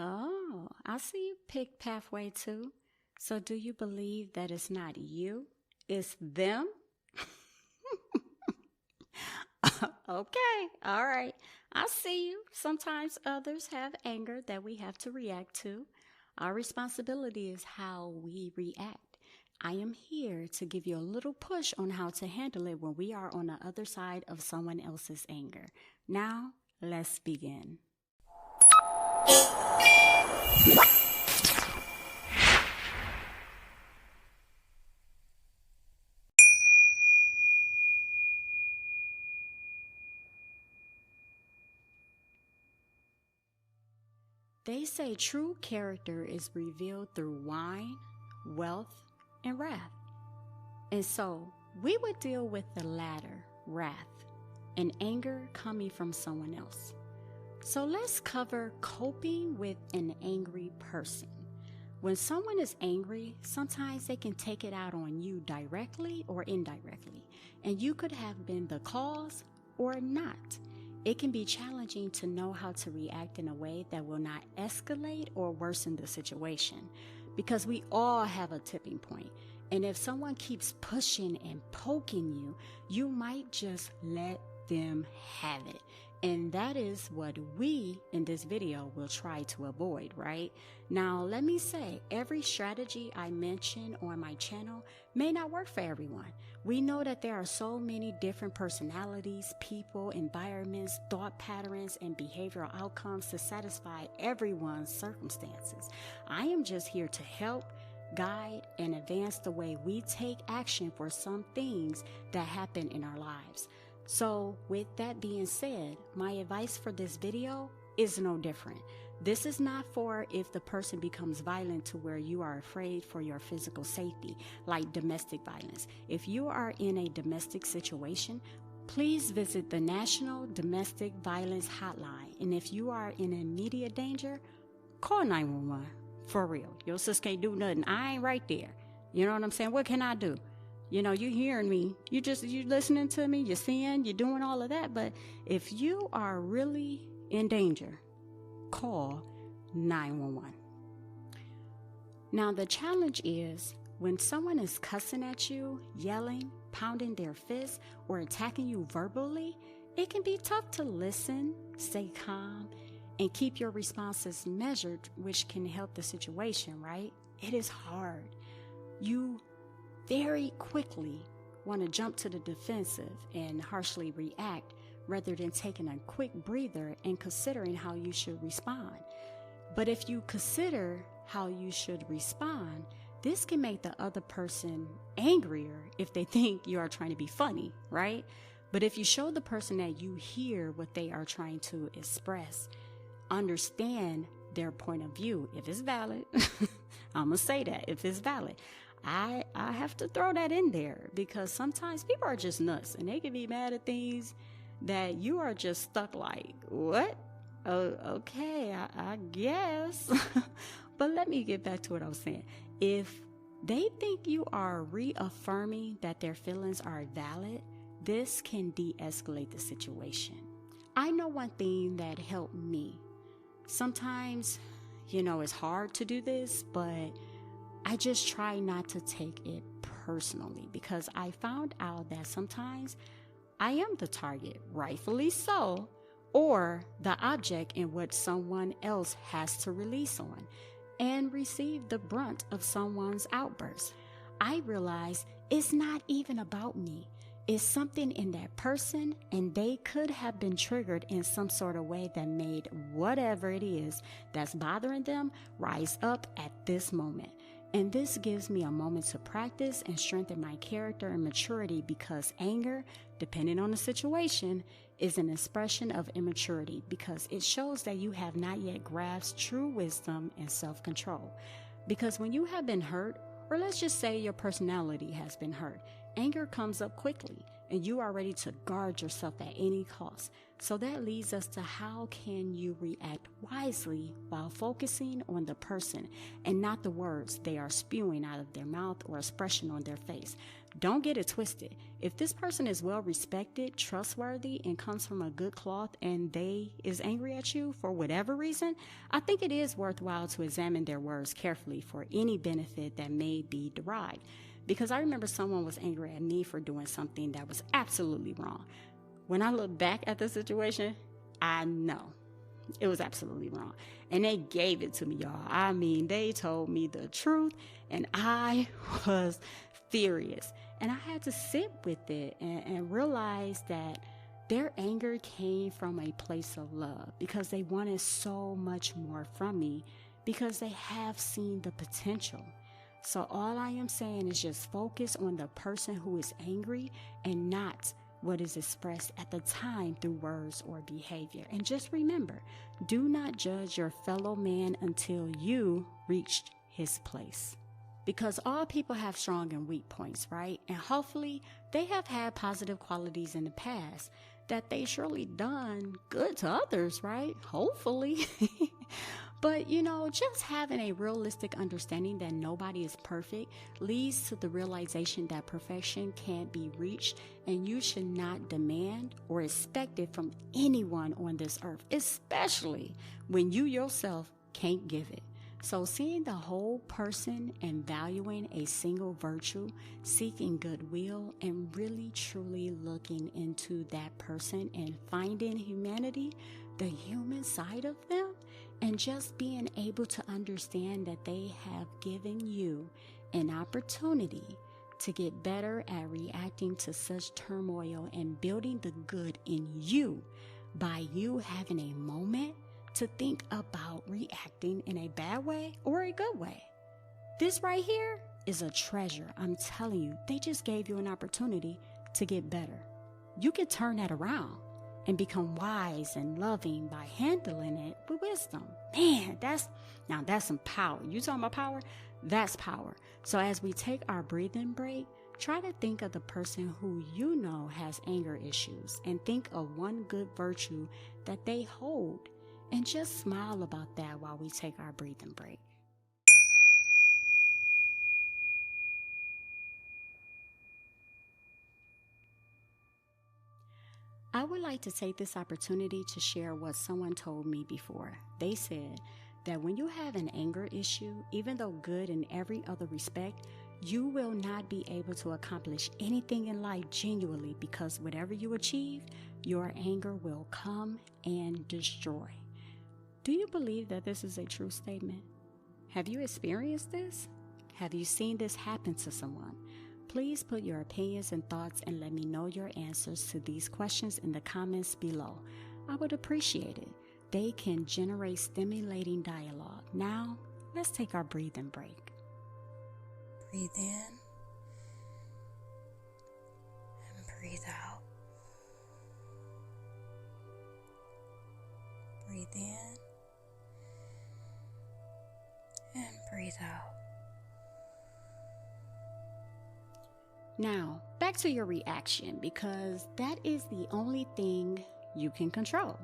Oh, I see you picked pathway 2. So do you believe that it's not you, it's them? Okay, all right. I see you. Sometimes others have anger that we have to react to. Our responsibility is how we react. I am here to give you a little push on how to handle it when we are on the other side of someone else's anger. Now, let's begin. They say true character is revealed through wine, wealth, and wrath. And so we would deal with the latter, wrath, and anger coming from someone else. So let's cover coping with an angry person. When someone is angry, sometimes they can take it out on you directly or indirectly, and you could have been the cause or not. It can be challenging to know how to react in a way that will not escalate or worsen the situation, because we all have a tipping point. And if someone keeps pushing and poking you, you might just let them have it. And that is what we in this video will try to avoid, right? Now, let me say, every strategy I mention on my channel may not work for everyone. We know that there are so many different personalities, people, environments, thought patterns, and behavioral outcomes to satisfy everyone's circumstances. I am just here to help, guide, and advance the way we take action for some things that happen in our lives. So with that being said, my advice for this video is no different. This is not for if the person becomes violent to where you are afraid for your physical safety, like domestic violence. If you are in a domestic situation, please visit the National Domestic Violence Hotline. And if you are in immediate danger, call 911. For real. Your sis can't do nothing. I ain't right there. You know what I'm saying? What can I do? You know, you hearing me, you listening to me, you're seeing, you're doing all of that. But if you are really in danger, call 911. Now, the challenge is when someone is cussing at you, yelling, pounding their fists, or attacking you verbally, it can be tough to listen, stay calm, and keep your responses measured, which can help the situation, right? It is hard. You very quickly want to jump to the defensive and harshly react rather than taking a quick breather and considering how you should respond. But if you consider how you should respond, this can make the other person angrier if they think you are trying to be funny, right? But if you show the person that you hear what they are trying to express, understand their point of view, if it's valid, I'm going to say that, if it's valid. I have to throw that in there because sometimes people are just nuts and they can be mad at things that you are just stuck like, what? Oh, okay, I guess. But let me get back to what I was saying. If they think you are reaffirming that their feelings are valid, this can de-escalate the situation. I know one thing that helped me. Sometimes, it's hard to do this, but I just try not to take it personally because I found out that sometimes I am the target, rightfully so, or the object in what someone else has to release on and receive the brunt of someone's outburst. I realize it's not even about me. It's something in that person, and they could have been triggered in some sort of way that made whatever it is that's bothering them rise up at this moment. And this gives me a moment to practice and strengthen my character and maturity because anger, depending on the situation, is an expression of immaturity because it shows that you have not yet grasped true wisdom and self-control. Because when you have been hurt, or let's just say your personality has been hurt, anger comes up quickly and you are ready to guard yourself at any cost. So that leads us to how can you react wisely while focusing on the person and not the words they are spewing out of their mouth or expression on their face. Don't get it twisted. If this person is well respected, trustworthy, and comes from a good cloth and they is angry at you for whatever reason, I think it is worthwhile to examine their words carefully for any benefit that may be derived. Because I remember someone was angry at me for doing something that was absolutely wrong. When I look back at the situation, I know it was absolutely wrong. And they gave it to me, y'all. I mean, they told me the truth and I was furious. And I had to sit with it and realize that their anger came from a place of love because they wanted so much more from me because they have seen the potential. So all I am saying is just focus on the person who is angry and not what is expressed at the time through words or behavior. And just remember, do not judge your fellow man until you reached his place. Because all people have strong and weak points, right? And hopefully they have had positive qualities in the past that they surely done good to others, right? Hopefully. But, just having a realistic understanding that nobody is perfect leads to the realization that perfection can't be reached, and you should not demand or expect it from anyone on this earth, especially when you yourself can't give it. So seeing the whole person and valuing a single virtue, seeking goodwill, and really truly looking into that person and finding humanity, the human side of them, and just being able to understand that they have given you an opportunity to get better at reacting to such turmoil and building the good in you by you having a moment to think about reacting in a bad way or a good way. This right here is a treasure. I'm telling you, they just gave you an opportunity to get better. You can turn that around and become wise and loving by handling it with wisdom. Man, that's some power. You talking about power? That's power. So as we take our breathing break, try to think of the person who you know has anger issues and think of one good virtue that they hold. And just smile about that while we take our breathing break. I would like to take this opportunity to share what someone told me before. They said that when you have an anger issue, even though good in every other respect, you will not be able to accomplish anything in life genuinely because whatever you achieve, your anger will come and destroy. Do you believe that this is a true statement? Have you experienced this? Have you seen this happen to someone? Please put your opinions and thoughts and let me know your answers to these questions in the comments below. I would appreciate it. They can generate stimulating dialogue. Now, let's take our breathing break. Breathe in and breathe out. Breathe in and breathe out. Now, back to your reaction, because that is the only thing you can control.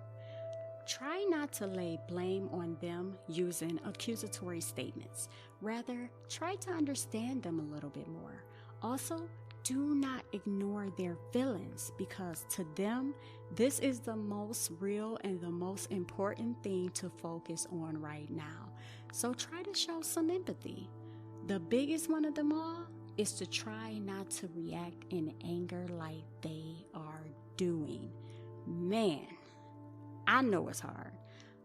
Try not to lay blame on them using accusatory statements. Rather, try to understand them a little bit more. Also, do not ignore their feelings, because to them, this is the most real and the most important thing to focus on right now. So try to show some empathy. The biggest one of them all is to try not to react in anger like they are doing. Man, I know it's hard,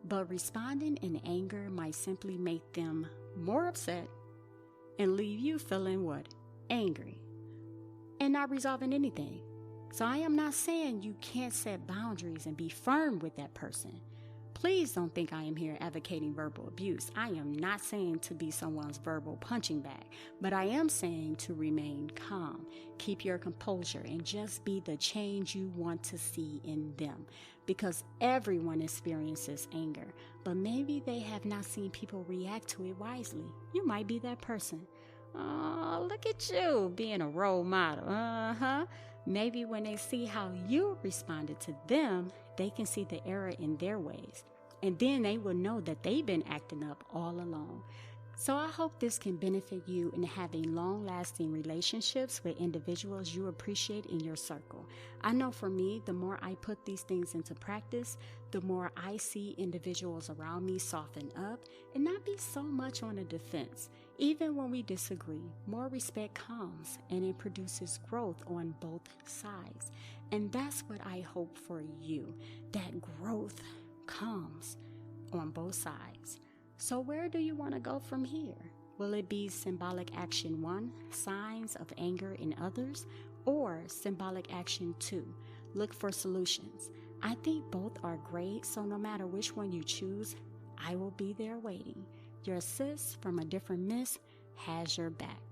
but responding in anger might simply make them more upset and leave you feeling what? Angry and not resolving anything. So I am not saying you can't set boundaries and be firm with that person. Please don't think I am here advocating verbal abuse. I am not saying to be someone's verbal punching bag, but I am saying to remain calm, keep your composure, and just be the change you want to see in them. Because everyone experiences anger, but maybe they have not seen people react to it wisely. You might be that person. Oh, look at you being a role model. Maybe when they see how you responded to them, they can see the error in their ways. And then they will know that they've been acting up all along. So I hope this can benefit you in having long-lasting relationships with individuals you appreciate in your circle. I know for me, the more I put these things into practice, the more I see individuals around me soften up and not be so much on the defense. Even when we disagree, more respect comes and it produces growth on both sides. And that's what I hope for you, that growth comes on both sides. So where do you want to go from here? Will it be symbolic action 1, signs of anger in others, or symbolic action 2, look for solutions? I think both are great, so no matter which one you choose, I will be there waiting. Your sis from a different miss has your back.